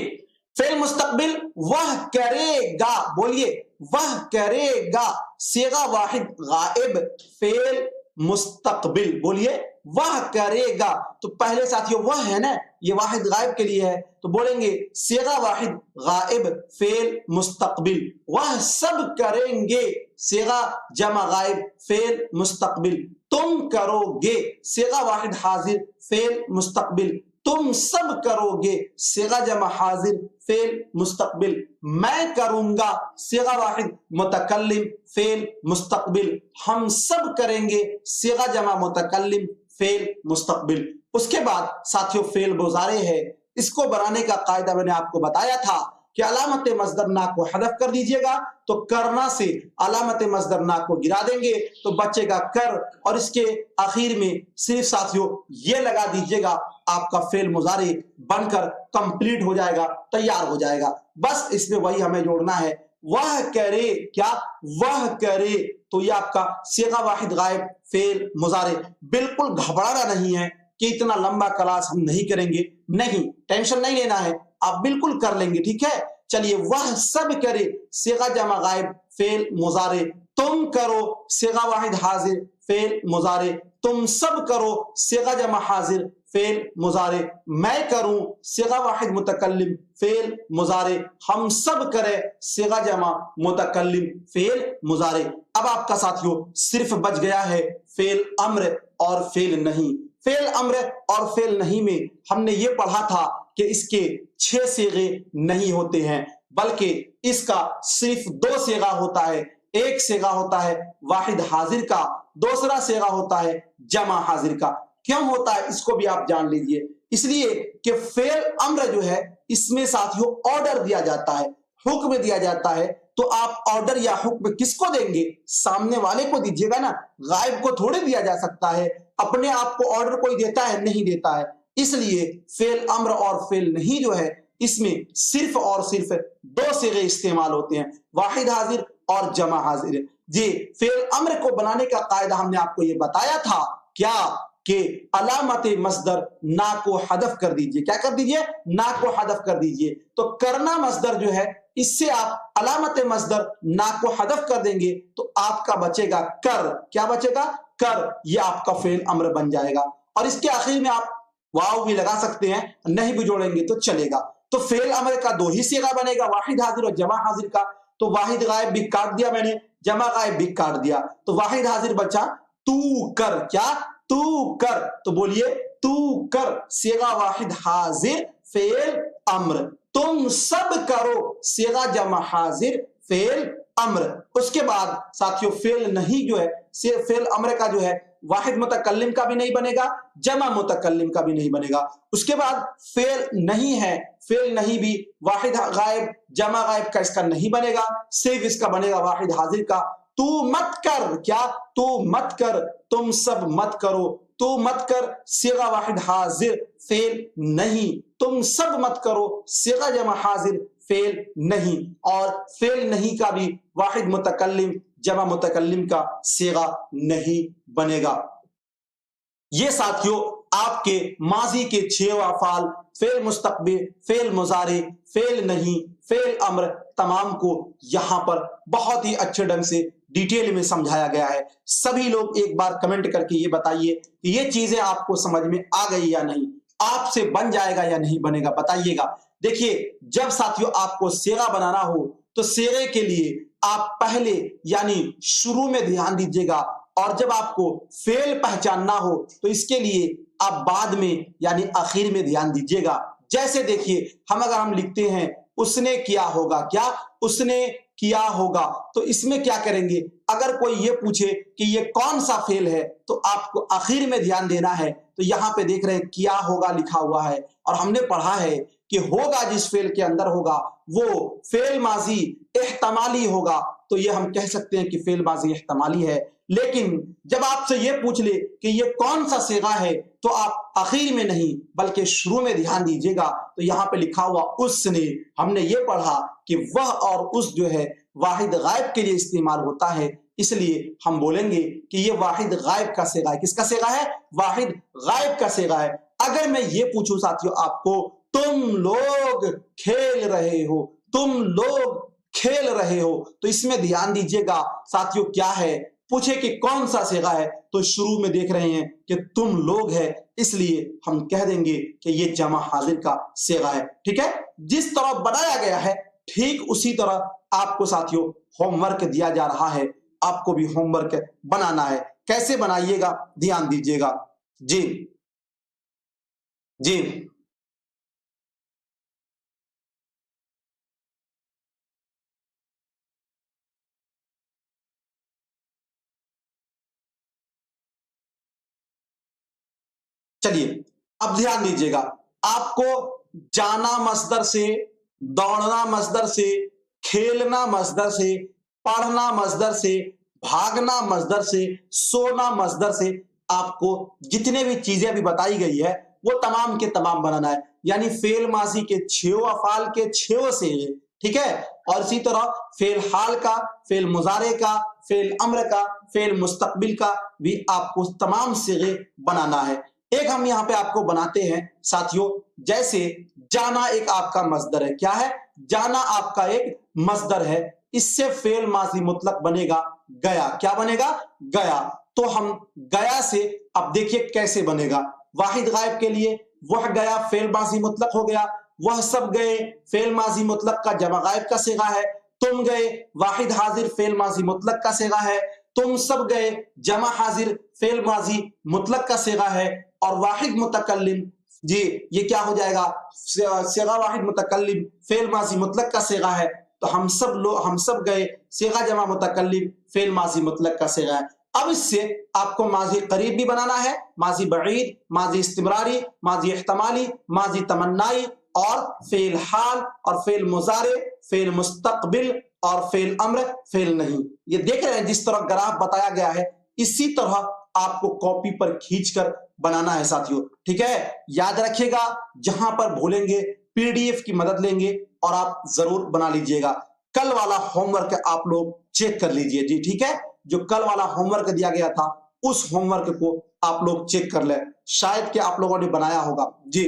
फेल मुस्तकबिल वह करेगा, बोलिए वह करेगा, सेगा वाहिद गायब फेल मुस्तकबिल, बोलिए वह करेगा। तो पहले साथियों वह है ना, ये वाहिद गायब के लिए है, तो बोलेंगे सेगा वाहिद गायब फेल मुस्तकबिल, वह सब करेंगे, सेगा जमा गायब फेल मुस्तकबिल, तुम करोगे, सेगा वाहिद हाजिर फेल मुस्तकबिल, तुम सब करोगे, सेगा जमा हाजिर फेल मुस्तकबिल, मैं करूंगा, सेगा वाहिद मुतकल्लिम फेल मुस्तकबिल, हम सब करेंगे, सेगा जमा मुतकल्लिम फेल मुस्तकबिल। उसके बाद साथियों फेल मुजारे है, इसको बनाने का कायदा मैंने आपको बताया था कि अलामत मस्दर ना को हदफ कर दीजिएगा, तो करना से अलामत मस्दर ना को गिरा देंगे तो बचेगा कर, और इसके आखिर में सिर्फ साथियों ये लगा दीजिएगा, आपका फेल मुजारे बनकर कंप्लीट हो जाएगा, तैयार हो जाएगा। बस इसमें वही हमें जोड़ना है, वह करे, क्या वह करे, तो ये आपका सेगा वाहिद गायब फेल मुजारे। बिल्कुल घबराना नहीं है कि इतना लंबा क्लास हम नहीं करेंगे, नहीं, टेंशन नहीं लेना है, आप बिल्कुल कर लेंगे, ठीक है। चलिए, वह सब करे, सेगा जमा गायब फेल मुजारे, तुम करो, सेगा वाहिद हाजिर फेल मुजारे, तुम सब करो, सेगा जमा हाजिर फेल मुजारे, मैं करूं, सेगा वाहिद मुतकल्लिम फेल मुजारे, हम सब करें, सेगा जमा मुतकल्लिम फेल मुजारे। अब आपका साथियों सिर्फ बच गया है फेल अम्र और फेल नहीं। फेल अम्र और फेल नहीं में हमने ये पढ़ा था कि इसके 6 सेगे नहीं होते हैं, बल्कि इसका सिर्फ 2 सेगा होता है। एक सेगा होता है वाहिद हाजिर का, दूसरा सेगा होता है जमा हाजिर का। क्यों होता है इसको भी आप जान लीजिए, इसलिए कि फेल अम्र जो है इसमें साथियों ऑर्डर दिया जाता है, हुक्म दिया जाता है, तो आप ऑर्डर या हुक्म किसको देंगे, सामने वाले को दीजिएगा ना, गायब को थोड़े दिया जा सकता है, अपने आप को ऑर्डर कोई देता है, नहीं देता है। इसलिए फेल अम्र और फेल नहीं जो है इसमें सिर्फ और सिर्फ 2 सिगे इस्तेमाल होते हैं, वाहिद हाजिर और जमा हाजिर। जी, फेल अम्र को बनाने का कायदा हमने आपको ये बताया था, क्या कि अलामत मस्दर ना को हदफ कर दीजिए, क्या कर दीजिए, ना को हदफ कर दीजिए। तो करना मस्दर जो है इससे आप अलामत मस्दर ना को हदफ कर देंगे तो आपका बचेगा कर, क्या बचेगा, कर, ये आपका फेल अम्र बन जाएगा। और इसके आखिर में आप वाव भी लगा सकते हैं, नहीं भी जोड़ेंगे तो चलेगा। तो फेल अम्र का 2 ही सेगा बनेगा, वाहिद हाजिर और जमा हाजिर का। तो वाहिद गायब भी काट दिया मैंने, जमा गायब भी काट दिया, तो वाहिद हाजिर बचा तू कर, क्या तू कर, तो बोलिए तू कर, सेगा वाहिद हाजिर फेल अम्र, तुम सब करो, सेगा जमा हाजिर फेल अम्र। उसके बाद साथियों फेल नहीं जो है, फेल अम्र का जो है वाहिद मुतकल्लिम का भी नहीं बनेगा, जमा मुतकल्लिम का भी नहीं बनेगा। उसके बाद फेल नहीं है, फेल नहीं भी वाहिद गायब जमा गायब का इसका नहीं बनेगा, सिर्फ इसका बनेगा वाहिद हाजिर का। तू मत कर, क्या तू मत कर, तुम सब मत करो, तू मत कर, सेगा वाहिद हाजिर फेल नहीं, तुम सब मत करो, सेगा जमा हाजिर फेल नहीं। और फेल नहीं का भी वाहिद मुतकल्लिम जमा मुतकल्लिम का सेगा नहीं बनेगा। ये साथियों आपके माजी के 6 अफ़ाल फेल मुस्तकबिल, फेल मुजारे, फेल नहीं, फेल अम्र तमाम को यहाँ पर बहुत ही अच्छे ढंग से डिटेल में समझाया गया है। सभी लोग एक बार कमेंट करके ये बताइए कि ये चीजें आपको समझ में आ गई या नहीं, आपसे बन जाएगा या नहीं बनेगा, बताइएगा। देखिए, जब साथियों आपको सेगा बनाना हो तो सेगे के लिए आप पहले यानी शुरू में ध्यान दीजिएगा, और जब आपको फेल पहचानना हो तो इसके लिए आप बाद में यानी आखिर में ध्यान दीजिएगा। जैसे देखिए, अगर हम लिखते हैं उसने किया होगा, क्या उसने किया होगा, तो इसमें क्या करेंगे, अगर कोई ये पूछे कि ये कौन सा फेल है तो आपको आखिर में ध्यान देना है। तो यहाँ पे देख रहे हैं किया होगा लिखा हुआ है, और हमने पढ़ा है कि होगा जिस फेल के अंदर होगा वो फेल माजी एहतमाली होगा, तो ये हम कह सकते हैं कि फेल माजी एहतमाली है। लेकिन जब आपसे ये पूछ ले कि ये कौन सा सेगा है तो आप आखिर में नहीं बल्कि शुरू में ध्यान दीजिएगा। तो यहाँ पे लिखा हुआ उसने, हमने ये पढ़ा कि वह और उस जो है वाहिद गायब के लिए इस्तेमाल होता है, इसलिए हम बोलेंगे कि ये वाहिद गायब का सेगा है। किसका सेगा है, वाहिद गायब का सेगा है। अगर मैं ये पूछूं साथियों आपको तुम लोग खेल रहे हो, तुम लोग खेल रहे हो। तो इसमें ध्यान दीजिएगा साथियों, क्या है, पूछे कि कौन सा सेगा है, तो शुरू में देख रहे हैं कि तुम लोग है, इसलिए हम कह देंगे कि ये जमा हाजिर का सेगा है। ठीक है, जिस तरह बनाया गया है ठीक उसी तरह आपको साथियों होमवर्क दिया जा रहा है, आपको भी होमवर्क बनाना है। कैसे बनाइएगा ध्यान दीजिएगा। जी जी चलिए अब ध्यान दीजिएगा, आपको जाना मस्दर से, दौड़ना मस्दर से, खेलना मस्दर से, पढ़ना मस्दर से, भागना मस्दर से, सोना मस्दर से, आपको जितने भी चीजें अभी बताई गई है वो तमाम के तमाम बनाना है। यानी फेल माजी के 6 अफाल के 6 से, ठीक है, और इसी तरह फेल हाल का, फेल मुजारे का, फेल अम्र का, फेल मुस्तकबिल का भी आपको तमाम सिगे बनाना है। एक हम यहाँ पे आपको बनाते हैं साथियों, जैसे जाना एक आपका मस्दर है। क्या है? जाना आपका एक मस्दर है। इससे फेल माजी मुतलक बनेगा गया। क्या बनेगा? गया। तो हम गया से अब देखिए कैसे बनेगा। वाहिद गायब के लिए वह गया फेल माजी मुतलक हो गया, वह सब गए फेल माजी मुतलक का जमा गायब का सेगा है, तुम गए वाहिद हाजिर फेल माजी मुतलक का सेगा है, तुम सब गए जमा हाजिर फेल माजी मुतलक का सेगा है, और वाहिद मुतकल्लिम, जी ये क्या हो जाएगा? सेगा वाहिद मुतकल्लिम फेल माजी मुतलक का सेगा है। तो हम सब गए सेगा जमा मुतकल्लिम फेल माजी मुतलक का सेगा है। अब इससे आपको माजी करीब भी बनाना है, माजी बईद, माजी इस्तिमरारी, माजी इह्तमाली, माजी तमन्नाई, और फेल हाल, और फेल मुजारे, फेल मुस्तकबिल, और फेल अम्र, फेल नहीं। ये देख रहे हैं जिस तरह ग्राफ बताया गया है, इसी तरह आपको कॉपी पर खींचकर बनाना है साथियों। ठीक है, याद रखिएगा, जहां पर भूलेंगे पीडीएफ की मदद लेंगे और आप जरूर बना लीजिएगा। कल वाला होमवर्क आप लोग चेक कर लीजिए जी। ठीक है, जो कल वाला होमवर्क दिया गया था उस होमवर्क को आप लोग चेक कर ले, शायद कि आप लोगों ने बनाया होगा जी।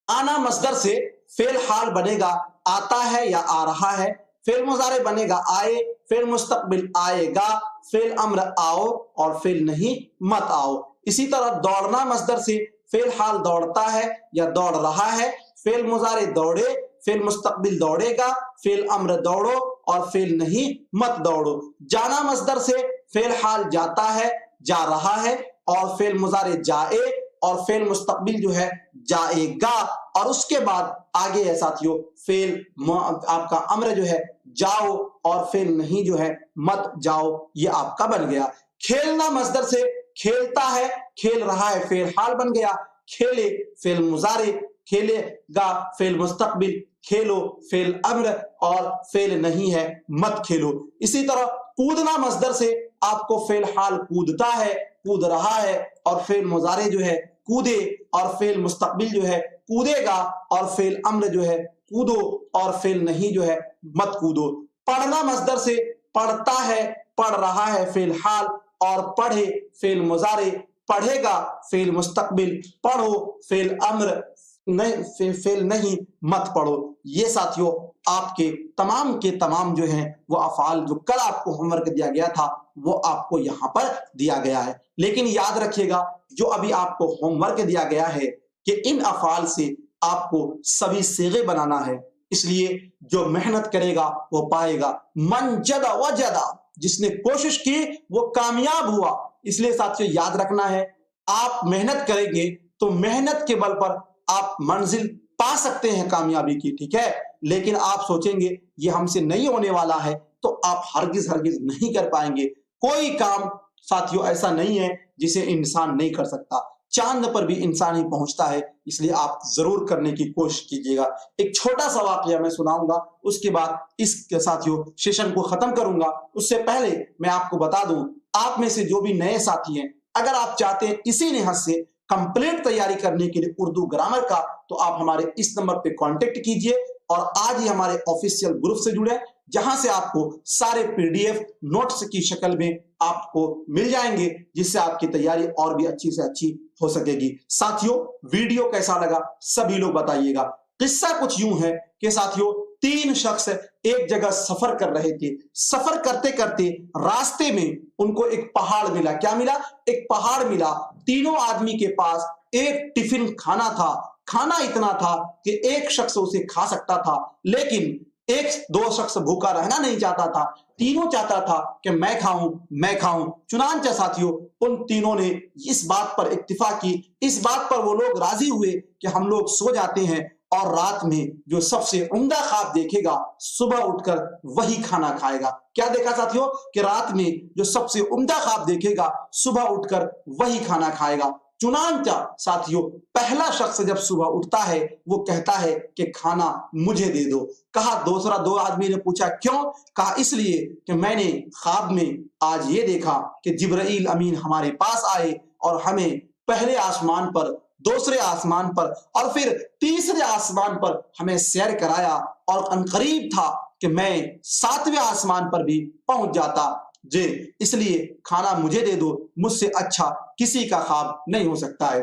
आना मस्दर से फेल हाल बनेगा आता है या आ रहा है, फेल मुजारे बनेगा आए, फेल मुस्तकबिल आएगा, फेल अम्र आओ, और फेल नहीं मत आओ। इसी तरह दौड़ना मस्दर से फेल हाल दौड़ता है या दौड़ रहा है, फेल मुजारे दौड़े, फेल मुस्तकबिल दौड़ेगा, फेल अम्र दौड़ो, और फेल नहीं मत दौड़ो। जाना मस्दर से फेल हाल जाता है जा रहा है, और फेल मुजारे जाए, और फेल मुस्तकबिल जो है जाएगा, और उसके बाद आगे है साथियों फेल आपका अम्र जो है जाओ, और फेल नहीं जो है मत जाओ। ये आपका बन गया। खेलना मस्दर से खेलता है खेल रहा है फेल हाल बन गया, खेले फेल मुजारे, खेलेगा फेल मुस्तकबिल, खेलो फेल अम्र, और फेल नहीं है मत खेलो। इसी तरह कूदना मस्दर से आपको फेल हाल कूदता है कूद रहा है, और फेल मुजारे जो है कूदे, और फेल मुस्तकबिल जो है कूदेगा, और फेल अम्र जो है कूदो, और फेल नहीं जो है मत कूदो। पढ़ना मस्दर से पढ़ता है पढ़ रहा है फेल हाल, और पढ़े फेल मुजारे, पढ़ेगा फेल मुस्तकबिल, पढ़ो फेल अम्र, नहीं फेल नहीं मत पढ़ो। ये साथियों आपके तमाम के तमाम जो हैं वो अफाल जो कल आपको होमवर्क दिया गया था वो आपको यहाँ पर दिया गया है। लेकिन याद रखिएगा, जो अभी आपको होमवर्क दिया गया है कि इन अफाल से आपको सभी सेगे बनाना है, इसलिए जो मेहनत करेगा वो पाएगा। मन जदा वजदा, जिसने कोशिश की वो कामयाब हुआ। इसलिए साथियों याद रखना है, आप मेहनत करेंगे तो मेहनत के बल पर आप मंजिल पा सकते हैं कामयाबी की। ठीक है, लेकिन आप सोचेंगे ये हमसे नहीं होने वाला है तो आप हरगिज हरगिज नहीं कर पाएंगे। कोई काम साथियों ऐसा नहीं है जिसे इंसान नहीं कर सकता। चांद पर भी इंसान ही पहुंचता है, इसलिए आप जरूर करने की कोशिश कीजिएगा। एक छोटा सा वाकया मैं सुनाऊंगा, उसके बाद इस साथियों सेशन को खत्म करूंगा। उससे पहले मैं आपको बता दूं, आप में से जो भी नए साथी हैं, अगर आप चाहते हैं इसी लिहाज से कंप्लीट तैयारी करने के लिए उर्दू ग्रामर का, तो आप हमारे इस नंबर पे कांटेक्ट कीजिए और आज ही हमारे ऑफिशियल ग्रुप से जुड़े, जहां से आपको सारे पीडीएफ नोट्स की शक्ल में आपको मिल जाएंगे, जिससे आपकी तैयारी और भी अच्छी से अच्छी हो सकेगी। साथियों, वीडियो कैसा लगा सभी लोग बताइएगा। किस्सा कुछ यूं है कि साथियों, 3 शख्स एक जगह सफर कर रहे थे। सफर करते करते रास्ते में उनको एक पहाड़ मिला। क्या मिला? एक पहाड़ मिला। तीनों आदमी के पास एक टिफिन खाना था। खाना इतना था कि एक शख्स उसे खा सकता था, लेकिन एक दो शख्स भूखा रहना नहीं चाहता था। तीनों चाहता था कि मैं खाऊं, मैं खाऊं। चुनांचे साथियों, उन तीनों ने इस बात पर इत्तिफाक की, इस बात पर वो लोग राजी हुए कि हम लोग सो जाते हैं और रात में जो सबसे उम्दा ख्वाब देखेगा सुबह उठकर वही खाना खाएगा। क्या देखा साथियों? कि रात में जो सबसे उम्दा ख्वाब देखेगा सुबह उठकर वही खाना खाएगा। चुनांचा साथियों, पहला शख्स जब सुबह उठता है वो कहता है कि खाना मुझे दे दो। कहा दूसरा दो आदमी ने पूछा क्यों? कहा इसलिए कि मैंने ख्वाब में आज ये देखा कि जिब्राइल अमीन हमारे पास आए और हमें पहले आसमान पर, दूसरे आसमान पर और फिर तीसरे आसमान पर हमें सैर कराया और अनकरीब था कि मैं 7वें आसमान पर भी पहुंच जाता। जी, इसलिए खाना मुझे दे दो, मुझसे अच्छा किसी का ख्वाब नहीं हो सकता है।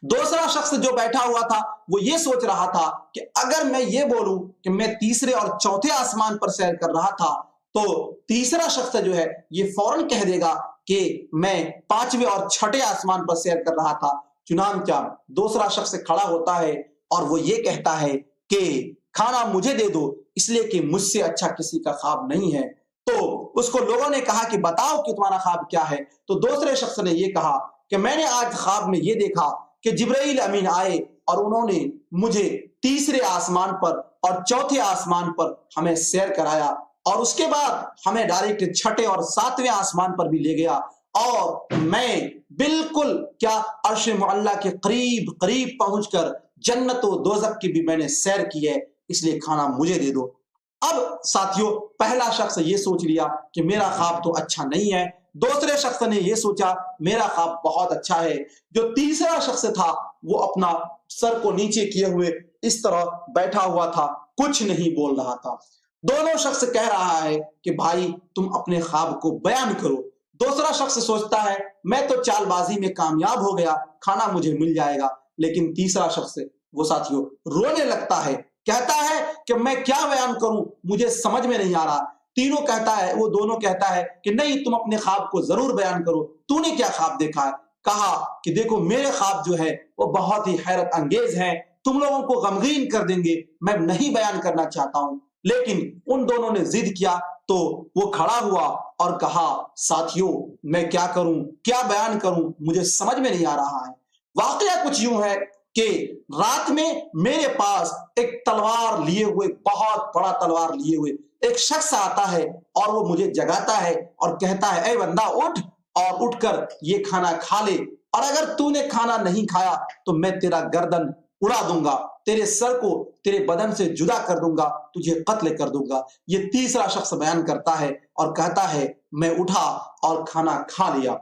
दूसरा शख्स जो बैठा हुआ था वो ये सोच रहा था कि अगर मैं ये बोलूं कि मैं तीसरे और चौथे आसमान पर सैर कर रहा था, तो तीसरा शख्स जो है ये फौरन कह देगा कि मैं 5वें और 6ठे आसमान पर सैर कर रहा था। चुनांचा दूसरा शख्स खड़ा होता है और वो ये कहता है कि खाना मुझे दे दो, इसलिए कि मुझसे अच्छा किसी का ख्वाब नहीं है। तो उसको लोगों ने कहा कि बताओ कि तुम्हारा ख्वाब क्या है? तो दूसरे शख्स ने ये कहा कि मैंने आज ख्वाब में ये देखा कि जिब्राइल अमीन आए और उन्होंने मुझे तीसरे आसमान पर और चौथे आसमान पर हमें सैर कराया और उसके बाद हमें डायरेक्ट 6ठे और 7वें आसमान पर भी ले गया और मैं बिल्कुल क्या अर्श मुअल्ला के करीब करीब पहुंचकर जन्नत व दोज़ख की भी मैंने सैर की है, इसलिए खाना मुझे दे दो। अब साथियों, पहला शख्स ये सोच लिया कि मेरा ख्वाब तो अच्छा नहीं है। दूसरे शख्स ने ये सोचा मेरा ख्वाब बहुत अच्छा है। जो तीसरा शख्स था वो अपना सर को नीचे किए हुए इस तरह बैठा हुआ था, कुछ नहीं बोल रहा था। दोनों शख्स कह रहा है कि भाई तुम अपने ख्वाब को बयान करो। दूसरा शख्स सोचता है मैं तो चालबाजी में कामयाब हो गया, खाना मुझे मिल जाएगा। लेकिन तीसरा शख्स वो साथियों रोने लगता है, कहता है कि मैं क्या बयान करूं, मुझे समझ में नहीं आ रहा। तीनों कहता है, वो दोनों कहता है कि नहीं तुम अपने ख्वाब को जरूर बयान करो, तूने क्या ख्वाब देखा है? कहा कि देखो मेरे ख्वाब जो है वो बहुत ही हैरत अंगेज है, तुम लोगों को गमगीन कर देंगे, मैं नहीं बयान करना चाहता हूं। लेकिन उन दोनों ने जिद किया तो वो खड़ा हुआ और कहा साथियों मैं क्या करूं, क्या बयान करूं, मुझे समझ में नहीं आ रहा है। वाकया कुछ यूं है कि रात में मेरे पास एक तलवार लिए हुए, बहुत बड़ा तलवार लिए हुए एक शख्स आता है और वो मुझे जगाता है और कहता है ए बंदा उठ और उठकर ये खाना खा ले, और अगर तूने खाना नहीं खाया तो मैं तेरा गर्दन उड़ा दूंगा, तेरे सर को तेरे बदन से जुदा कर दूंगा, तुझे कत्ल कर दूंगा। ये तीसरा शख्स बयान करता है और कहता है मैं उठा और खाना खा लिया।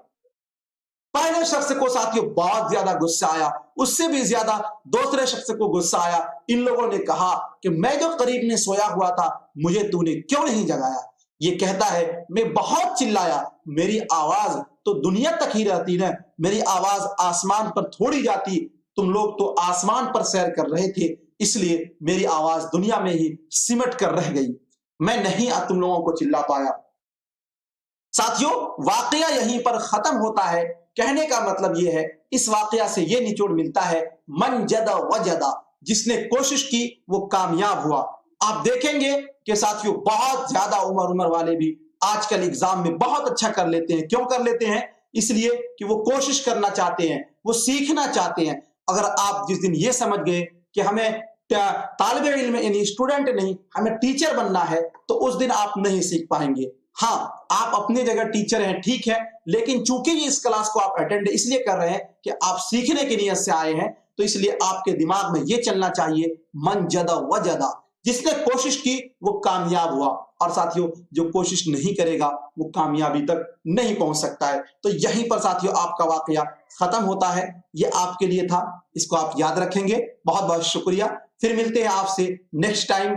पहले शख्स को साथियों बहुत ज्यादा गुस्सा आया, उससे भी ज्यादा दूसरे शख्स को गुस्सा आया। इन लोगों ने कहा कि मैं जो करीब में सोया हुआ था मुझे तूने क्यों नहीं जगाया? ये कहता है मैं बहुत चिल्लाया, मेरी आवाज तो दुनिया तक ही रहती ना, मेरी आवाज आसमान पर थोड़ी जाती, तुम लोग तो आसमान पर सैर कर रहे थे, इसलिए मेरी आवाज दुनिया में ही सिमट कर रह गई, मैं नहीं तुम लोगों को चिल्ला पाया। साथियों वाकया यहीं पर खत्म होता है। कहने का मतलब यह है, इस वाकया से यह निचोड़ मिलता है मन जदा वजदा, जिसने कोशिश की वो कामयाब हुआ। आप देखेंगे कि साथियों बहुत ज्यादा उम्र वाले भी आजकल एग्जाम में बहुत अच्छा कर लेते हैं। क्यों कर लेते हैं? इसलिए कि वो कोशिश करना चाहते हैं, वो सीखना चाहते हैं। अगर आप जिस दिन ये समझ गए कि हमें तालिबे इल्म यानी स्टूडेंट नहीं, हमें टीचर बनना है, तो उस दिन आप नहीं सीख पाएंगे। हाँ, आप अपनी जगह टीचर हैं, ठीक है, लेकिन चूंकि इस क्लास को आप अटेंड इसलिए कर रहे हैं कि आप सीखने की नीयत से आए हैं, तो इसलिए आपके दिमाग में ये चलना चाहिए मन जदा वजदा, जिसने कोशिश की वो कामयाब हुआ, और साथियों जो कोशिश नहीं करेगा वो कामयाबी तक नहीं पहुंच सकता है। तो यहीं पर साथियों आपका वाकया खत्म होता है। ये आपके लिए था, इसको आप याद रखेंगे। बहुत बहुत शुक्रिया। फिर मिलते हैं आपसे नेक्स्ट टाइम